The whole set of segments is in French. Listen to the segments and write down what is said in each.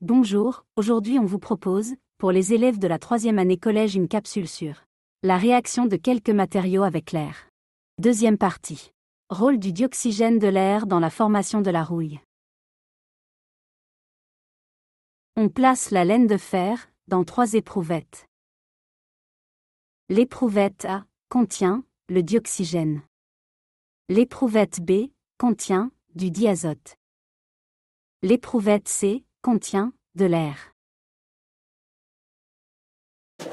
Bonjour, aujourd'hui on vous propose, pour les élèves de la 3e année collège, une capsule sur la réaction de quelques matériaux avec l'air. Deuxième partie. Rôle du dioxygène de l'air dans la formation de la rouille. On place la laine de fer dans 3 éprouvettes. L'éprouvette A contient le dioxygène. L'éprouvette B contient du diazote. L'éprouvette C contient de l'air.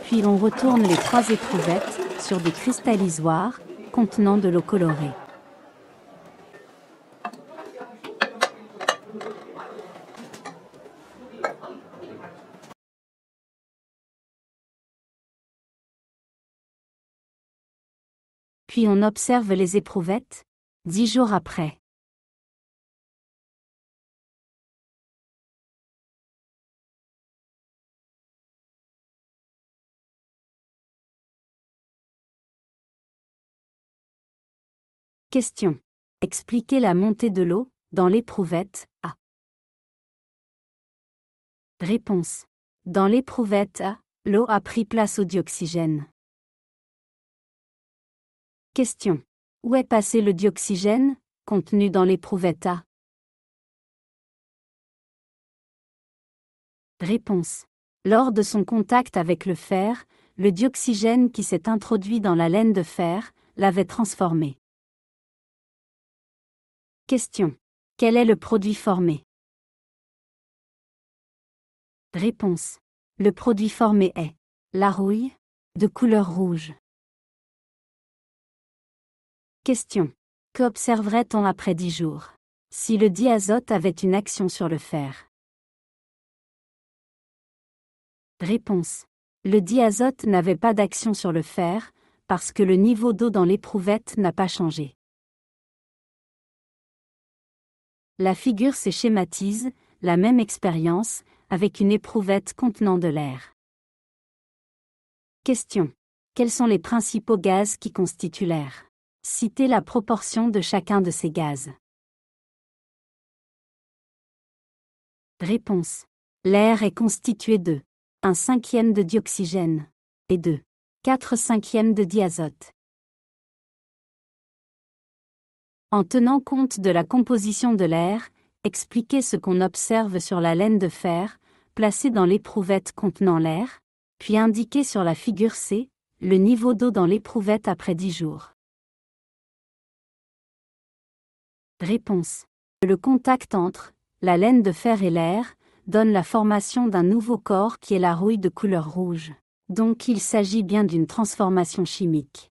Puis on retourne les 3 éprouvettes sur des cristallisoires contenant de l'eau colorée. Puis on observe les éprouvettes 10 jours après. Question. Expliquez la montée de l'eau dans l'éprouvette A. Réponse. Dans l'éprouvette A, l'eau a pris place au dioxygène. Question. Où est passé le dioxygène, contenu dans l'éprouvette A? Réponse. Lors de son contact avec le fer, le dioxygène qui s'est introduit dans la laine de fer l'avait transformé. Question. Quel est le produit formé? Réponse. Le produit formé est la rouille, de couleur rouge. Question. Qu'observerait-on après 10 jours, si le diazote avait une action sur le fer? Réponse. Le diazote n'avait pas d'action sur le fer, parce que le niveau d'eau dans l'éprouvette n'a pas changé. La figure schématise la même expérience, avec une éprouvette contenant de l'air. Question. Quels sont les principaux gaz qui constituent l'air? Citez la proportion de chacun de ces gaz. Réponse. L'air est constitué de 1/5 de dioxygène et de 4/5 de diazote. En tenant compte de la composition de l'air, expliquez ce qu'on observe sur la laine de fer, placée dans l'éprouvette contenant l'air, puis indiquez sur la figure C, le niveau d'eau dans l'éprouvette après 10 jours. Réponse. Le contact entre la laine de fer et l'air donne la formation d'un nouveau corps qui est la rouille de couleur rouge. Donc il s'agit bien d'une transformation chimique.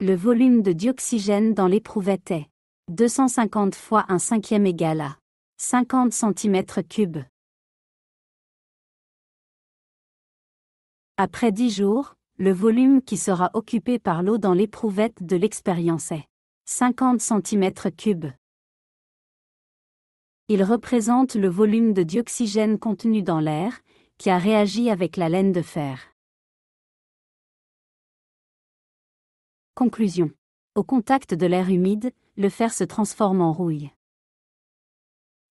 Le volume de dioxygène dans l'éprouvette est 250 fois 1/5 égale à 50 cm3. Après 10 jours, le volume qui sera occupé par l'eau dans l'éprouvette de l'expérience est 50 cm3. Il représente le volume de dioxygène contenu dans l'air, qui a réagi avec la laine de fer. Conclusion. Au contact de l'air humide, le fer se transforme en rouille.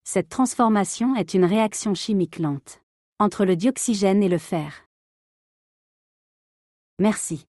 Cette transformation est une réaction chimique lente entre le dioxygène et le fer. Merci.